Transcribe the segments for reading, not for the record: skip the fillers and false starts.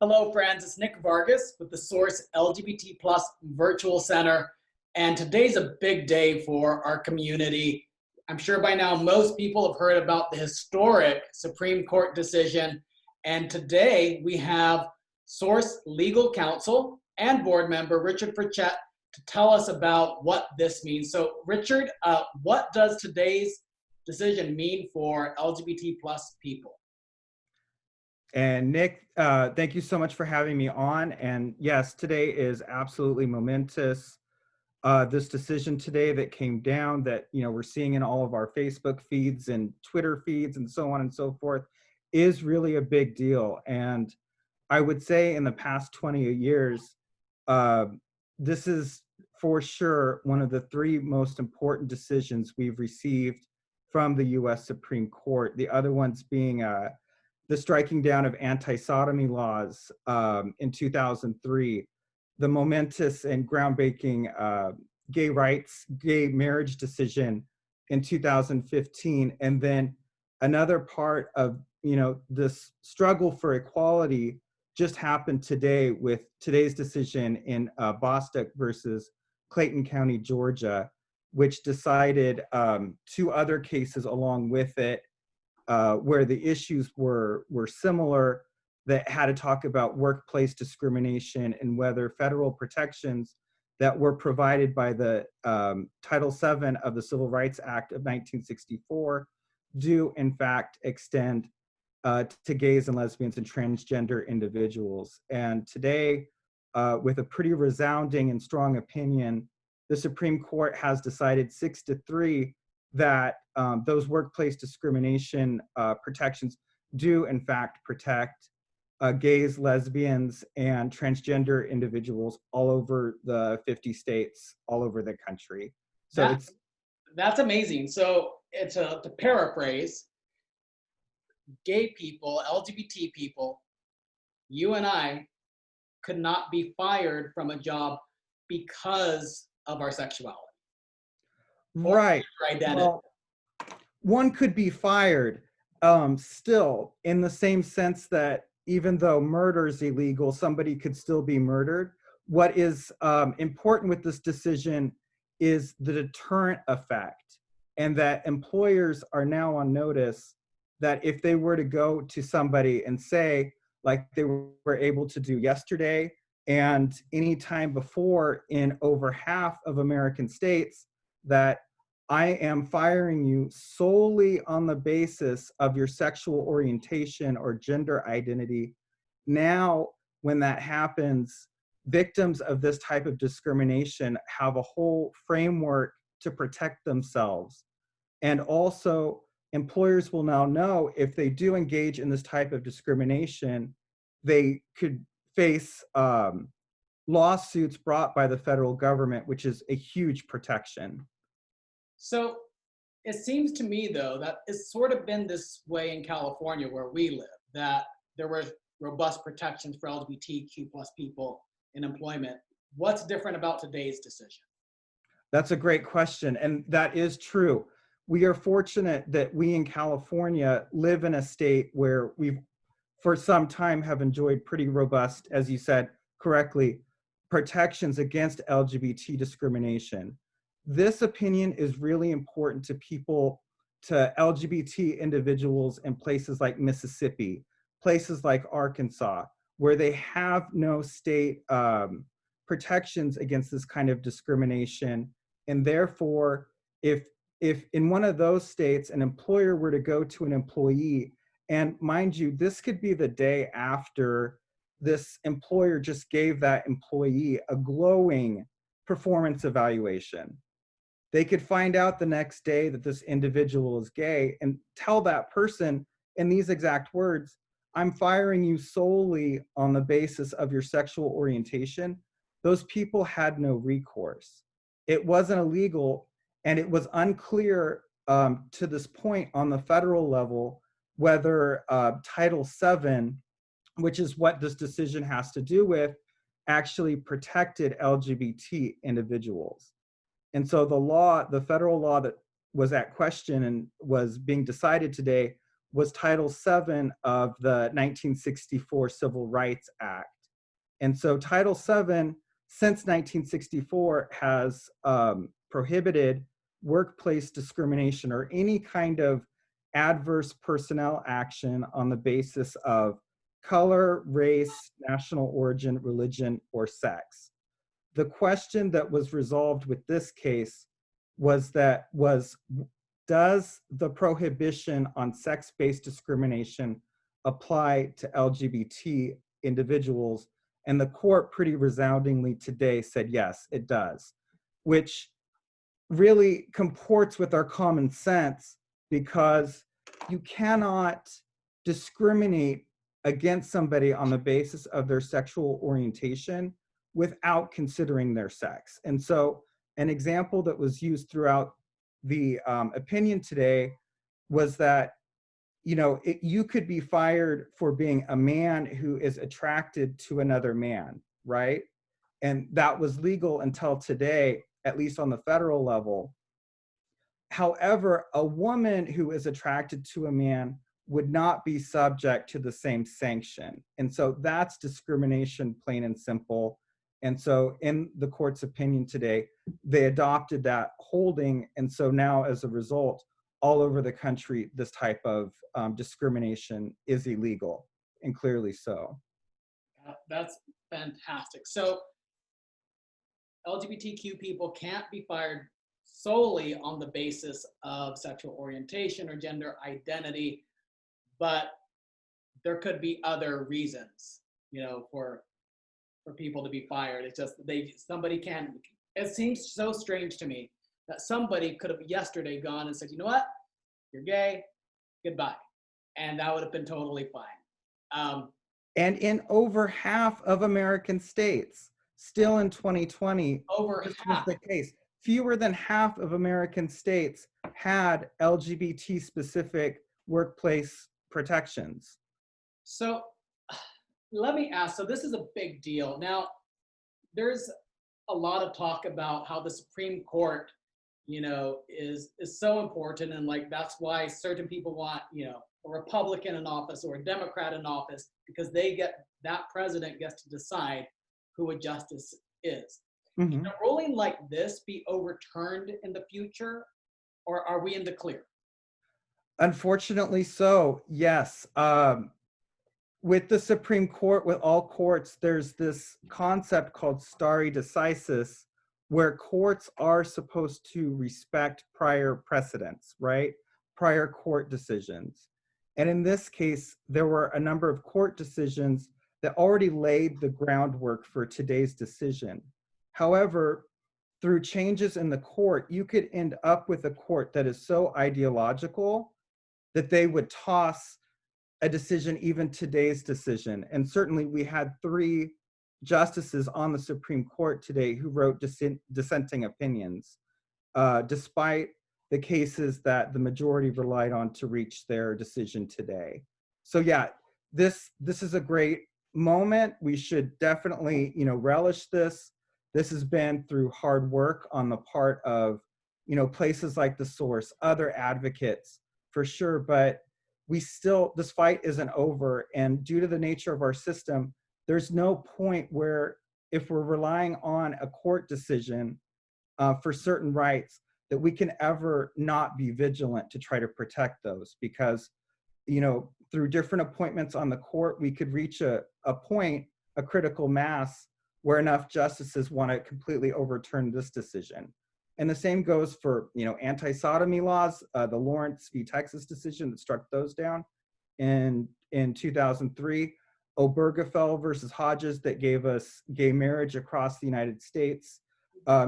Hello, friends. It's Nick Vargas with the Source LGBT Plus Virtual Center. And today's a big day for our community. I'm sure by now most people have heard about the historic Supreme Court decision. And today we have Source Legal Counsel and board member Richard Pritchett to tell us about what this means. So, Richard, what does today's decision mean for LGBT plus people? And Nick, thank you so much for having me on. And yes, today is absolutely momentous. This decision today that came down that, we're seeing in all of our Facebook feeds and Twitter feeds and so on and so forth is really a big deal. And I would say in the past 20 years, this is for sure one of the three most important decisions we've received from the US Supreme Court. The other ones being the striking down of anti-sodomy laws in 2003, the momentous and groundbreaking gay marriage decision in 2015, and then another part of this struggle for equality just happened today with today's decision in Bostock versus Clayton County, Georgia, which decided two other cases along with it, where the issues were similar, that had to talk about workplace discrimination and whether federal protections that were provided by the Title VII of the Civil Rights Act of 1964 do in fact extend to gays and lesbians and transgender individuals. And today, with a pretty resounding and strong opinion, the Supreme Court has decided 6-3 that those workplace discrimination protections do in fact protect gays, lesbians, and transgender individuals all over the 50 states, all over the country. So that's amazing. So it's to paraphrase, gay people, LGBT people, you and I could not be fired from a job because of our sexuality. Right. Or identity. Well, one could be fired still, in the same sense that even though murder is illegal, somebody could still be murdered. What is important with this decision is the deterrent effect, and that employers are now on notice that if they were to go to somebody and say, like they were able to do yesterday and any time before in over half of American states, that I am firing you solely on the basis of your sexual orientation or gender identity. Now, when that happens, victims of this type of discrimination have a whole framework to protect themselves. And also, employers will now know if they do engage in this type of discrimination, they could face lawsuits brought by the federal government, which is a huge protection. So it seems to me, though, that it's sort of been this way in California where we live, that there were robust protections for LGBTQ plus people in employment. What's different about today's decision? That's a great question, and that is true. We are fortunate that we in California live in a state where we've, for some time, have enjoyed pretty robust, as you said correctly, protections against LGBT discrimination. This opinion is really important to people, to LGBT individuals in places like Mississippi, places like Arkansas, where they have no state protections against this kind of discrimination. And therefore, if in one of those states, an employer were to go to an employee, and mind you, this could be the day after this employer just gave that employee a glowing performance evaluation. They could find out the next day that this individual is gay and tell that person in these exact words, I'm firing you solely on the basis of your sexual orientation. Those people had no recourse. It wasn't illegal, and it was unclear to this point on the federal level whether Title VII, which is what this decision has to do with, actually protected LGBT individuals. And so the federal law that was at question and was being decided today was Title VII of the 1964 Civil Rights Act. And so Title VII, since 1964, has prohibited workplace discrimination or any kind of adverse personnel action on the basis of color, race, national origin, religion, or sex. The question that was resolved with this case was does the prohibition on sex-based discrimination apply to LGBT individuals? And the court pretty resoundingly today said, yes, it does, which really comports with our common sense, because you cannot discriminate against somebody on the basis of their sexual orientation without considering their sex. And so an example that was used throughout the opinion today was that, you know, you could be fired for being a man who is attracted to another man, right? And that was legal until today, at least on the federal level. However, a woman who is attracted to a man would not be subject to the same sanction. And so that's discrimination, plain and simple. And so in the court's opinion today, they adopted that holding. And so now as a result, all over the country, this type of discrimination is illegal, and clearly so. That's fantastic. So LGBTQ people can't be fired solely on the basis of sexual orientation or gender identity, but there could be other reasons, you know, for people to be fired. It's just somebody can. It seems so strange to me that somebody could have yesterday gone and said, you know what, you're gay, goodbye, and that would have been totally fine. And in over half of American states, still in 2020, this was the case. Fewer than half of American states had LGBT-specific workplace protections. So let me ask, so this is a big deal. Now, there's a lot of talk about how the Supreme Court, you know, is so important, and like that's why certain people want, you know, a Republican in office or a Democrat in office, because that president gets to decide who a justice is. Mm-hmm. Can a ruling like this be overturned in the future, or are we in the clear? Unfortunately so, yes. With the Supreme Court, with all courts, there's this concept called stare decisis, where courts are supposed to respect prior precedents, right? Prior court decisions. And in this case, there were a number of court decisions that already laid the groundwork for today's decision. However, through changes in the court, you could end up with a court that is so ideological that they would toss a decision, even today's decision. And certainly we had 3 justices on the Supreme Court today who wrote dissenting opinions, despite the cases that the majority relied on to reach their decision today. So yeah, this is a great moment. We should definitely, you know, relish this. This has been through hard work on the part of, you know, places like The Source, other advocates for sure, but this fight isn't over. And due to the nature of our system, there's no point where, if we're relying on a court decision for certain rights, that we can ever not be vigilant to try to protect those. Because, you know, through different appointments on the court, we could reach a point, a critical mass, where enough justices want to completely overturn this decision. And the same goes for, you know, anti-sodomy laws, the Lawrence v. Texas decision that struck those down in 2003, Obergefell versus Hodges that gave us gay marriage across the United States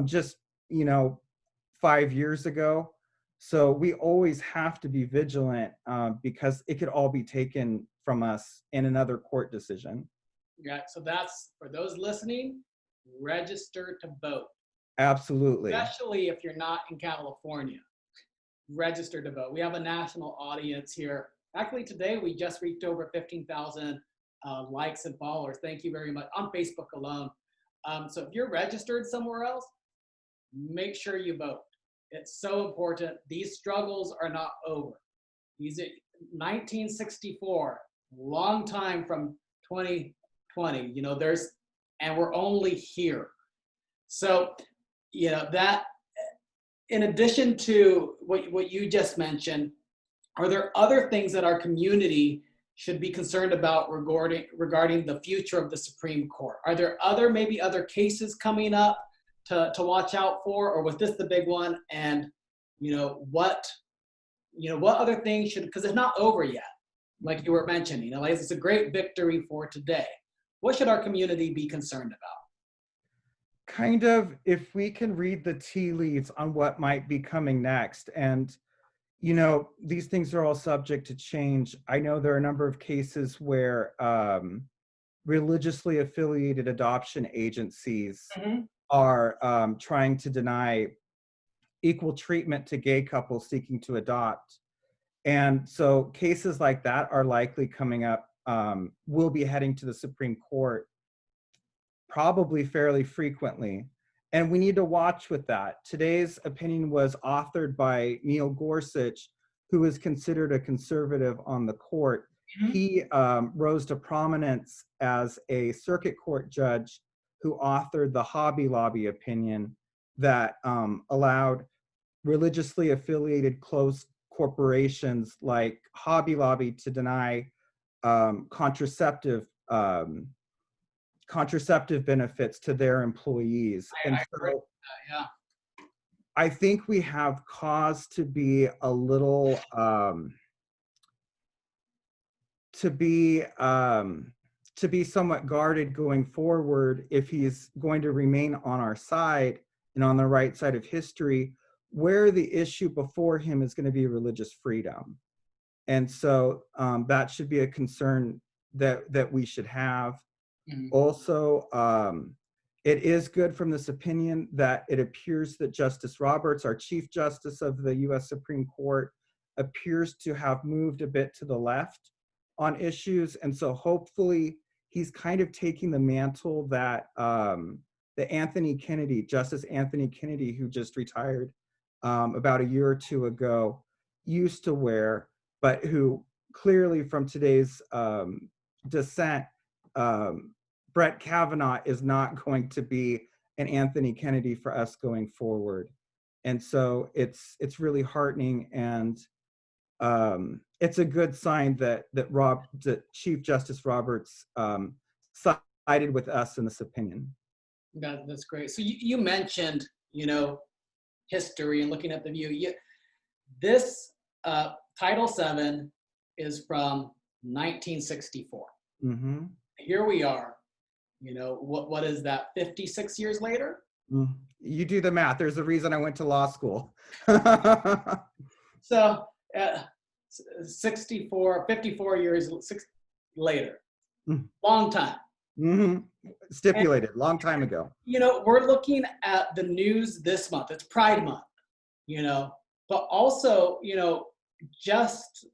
just, you know, 5 years ago. So we always have to be vigilant because it could all be taken from us in another court decision. Yeah, so that's, for those listening, register to vote. Absolutely. Especially if you're not in California, register to vote. We have a national audience here. Actually, today we just reached over 15,000 likes and followers. Thank you very much, on Facebook alone. So if you're registered somewhere else, make sure you vote. It's so important. These struggles are not over. 1964, long time from 2020, and we're only here. So, that in addition to what you just mentioned, are there other things that our community should be concerned about regarding the future of the Supreme Court? Are there maybe other cases coming up to watch out for, or was this the big one? And what other things should, because it's not over yet, like you were mentioning, like it's a great victory for today. What should our community be concerned about? Kind of, if we can read the tea leaves on what might be coming next. And these things are all subject to change. I know there are a number of cases where religiously affiliated adoption agencies are trying to deny equal treatment to gay couples seeking to adopt. And so cases like that are likely coming up, will be heading to the Supreme Court probably fairly frequently. And we need to watch with that. Today's opinion was authored by Neil Gorsuch, who is considered a conservative on the court. He rose to prominence as a circuit court judge who authored the Hobby Lobby opinion that allowed religiously affiliated close corporations like Hobby Lobby to deny contraceptive benefits to their employees. I think we have cause to be a little to be somewhat guarded going forward if he's going to remain on our side and on the right side of history, where the issue before him is going to be religious freedom. And so that should be a concern that we should have. Also, it is good from this opinion that it appears that Justice Roberts, our Chief Justice of the US Supreme Court, appears to have moved a bit to the left on issues. And so hopefully he's kind of taking the mantle that Justice Anthony Kennedy, who just retired about a year or two ago, used to wear, but who clearly from today's dissent, Brett Kavanaugh is not going to be an Anthony Kennedy for us going forward. And so it's really heartening, and it's a good sign that Chief Justice Roberts sided with us in this opinion. That's great. So you mentioned, history and looking at the view. This Title VII is from 1964. Here we are. What is that? 56 years later? You do the math. There's a reason I went to law school. So 54 years later. Long time. Stipulated, long time ago. We're looking at the news this month. It's Pride Month, but also, just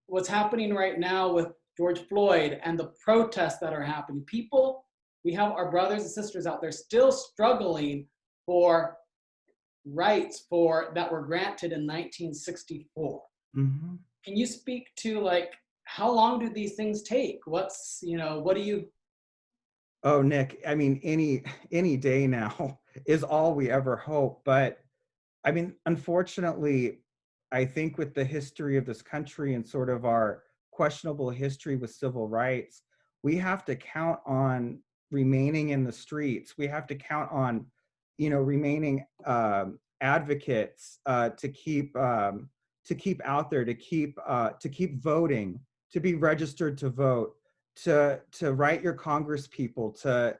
what's happening right now with George Floyd and the protests that are happening. We have our brothers and sisters out there still struggling for rights that were granted in 1964. Can you speak to how long do these things take? What do you? Oh, Nick, I mean, any day now is all we ever hope. But I mean, unfortunately, I think with the history of this country and sort of our questionable history with civil rights, we have to count on remaining in the streets. We have to count on, remaining advocates to keep out there, to keep voting, to be registered to vote, to write your Congress people, to,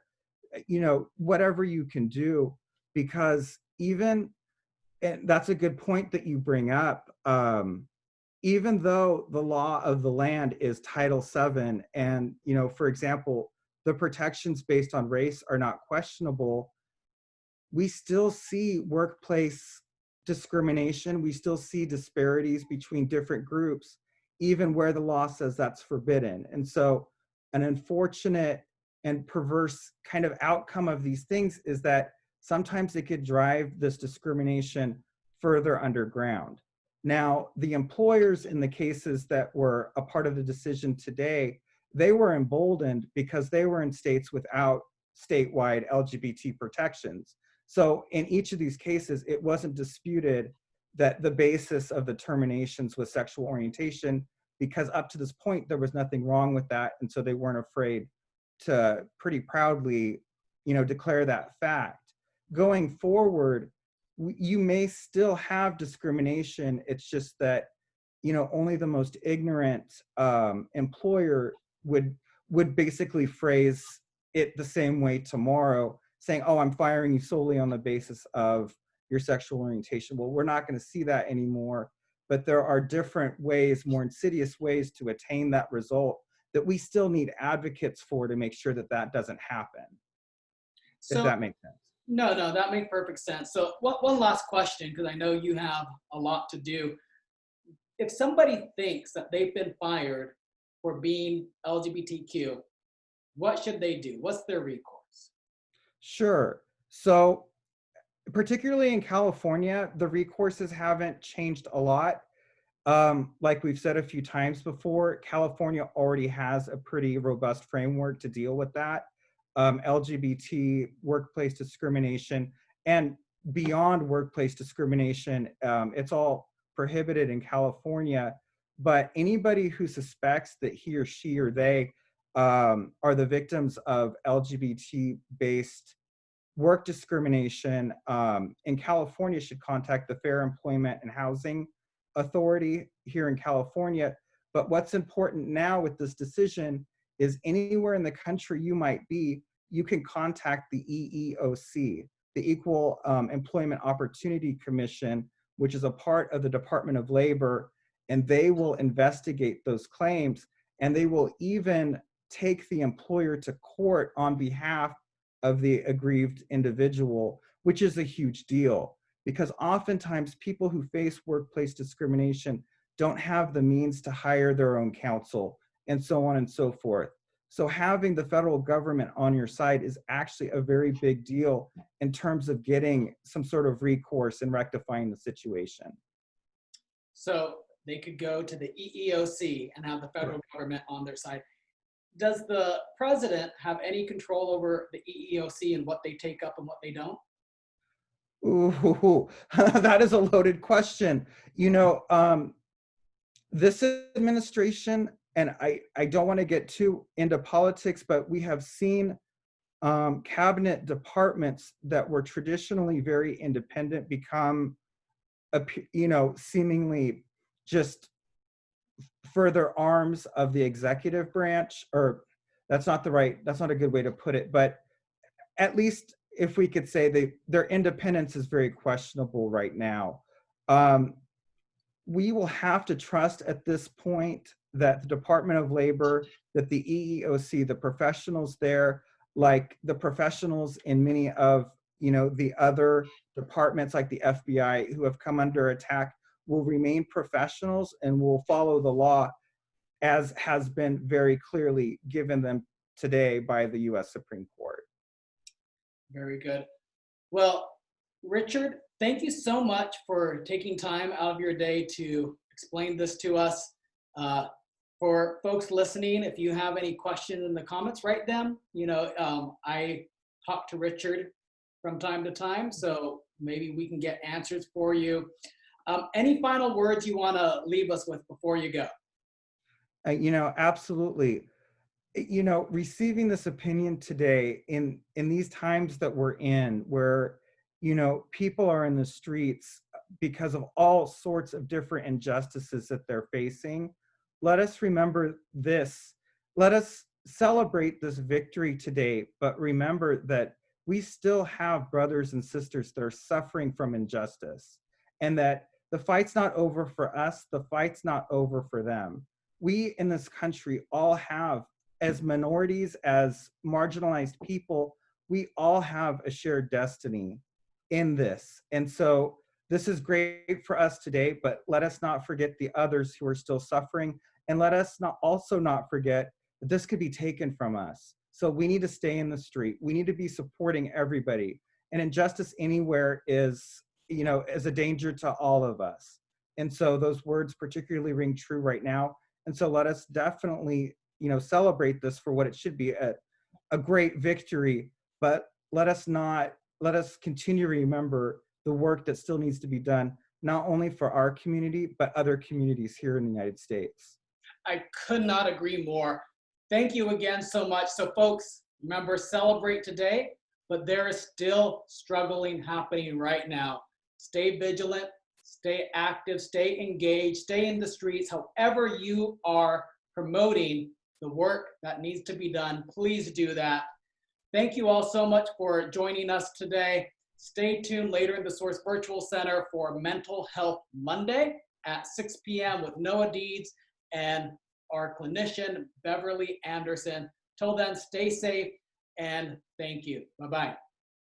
whatever you can do, because and that's a good point that you bring up. Even though the law of the land is Title VII, and, for example, the protections based on race are not questionable, we still see workplace discrimination. We still see disparities between different groups, even where the law says that's forbidden. And so an unfortunate and perverse kind of outcome of these things is that sometimes it could drive this discrimination further underground. Now, the employers in the cases that were a part of the decision today, they were emboldened because they were in states without statewide LGBT protections. So in each of these cases, it wasn't disputed that the basis of the terminations was sexual orientation, because up to this point, there was nothing wrong with that. And so they weren't afraid to pretty proudly, declare that fact. Going forward, you may still have discrimination. It's just that, only the most ignorant employer would basically phrase it the same way tomorrow, saying, "Oh, I'm firing you solely on the basis of your sexual orientation." Well, we're not going to see that anymore, but there are different ways, more insidious ways to attain that result that we still need advocates for to make sure that that doesn't happen, if So that makes sense. no, that makes perfect sense. So one last question, because I know you have a lot to do. If somebody thinks that they've been fired for being LGBTQ, what should they do? What's their recourse? Sure. So particularly in California, the recourses haven't changed a lot. Like we've said a few times before, California already has a pretty robust framework to deal with that. LGBT workplace discrimination and beyond workplace discrimination, it's all prohibited in California. But anybody who suspects that he or she or they are the victims of LGBT-based work discrimination in California should contact the Fair Employment and Housing Authority here in California. But what's important now with this decision is anywhere in the country you might be, you can contact the EEOC, the Equal Employment Opportunity Commission, which is a part of the Department of Labor, and they will investigate those claims, and they will even take the employer to court on behalf of the aggrieved individual, which is a huge deal, because oftentimes people who face workplace discrimination don't have the means to hire their own counsel, and so on and so forth. So having the federal government on your side is actually a very big deal in terms of getting some sort of recourse and rectifying the situation. So they could go to the EEOC and have the federal government on their side. Does the president have any control over the EEOC and what they take up and what they don't? Ooh, that is a loaded question. This administration, and I don't want to get too into politics, but we have seen cabinet departments that were traditionally very independent become, seemingly just further arms of the executive branch, or that's not a good way to put it, but at least if we could say their independence is very questionable right now. We will have to trust at this point that the Department of Labor, that the EEOC, the professionals there, like the professionals in many of the other departments like the FBI who have come under attack, will remain professionals and will follow the law as has been very clearly given them today by the US Supreme Court. Very good. Well, Richard, thank you so much for taking time out of your day to explain this to us. For folks listening, if you have any questions in the comments, write them. I talk to Richard from time to time, so maybe we can get answers for you. Any final words you want to leave us with before you go? Absolutely. Receiving this opinion today in these times that we're in, where people are in the streets because of all sorts of different injustices that they're facing, let us remember this. Let us celebrate this victory today, but remember that we still have brothers and sisters that are suffering from injustice, and that the fight's not over for us, the fight's not over for them. We in this country all have, as minorities, as marginalized people, we all have a shared destiny in this. And so this is great for us today, but let us not forget the others who are still suffering. And let us not forget that this could be taken from us. So we need to stay in the street. We need to be supporting everybody. And injustice anywhere is a danger to all of us. And so those words particularly ring true right now. And so let us definitely, celebrate this for what it should be, a great victory, but let us continue to remember the work that still needs to be done, not only for our community, but other communities here in the United States. I could not agree more. Thank you again so much. So folks, remember, celebrate today, but there is still struggling happening right now. Stay vigilant, stay active, stay engaged, stay in the streets. However you are promoting the work that needs to be done, please do that. Thank you all so much for joining us today. Stay tuned later in the Source Virtual Center for Mental Health Monday at 6 p.m. with Noah Deeds and our clinician, Beverly Anderson. Till then, stay safe and thank you. Bye-bye.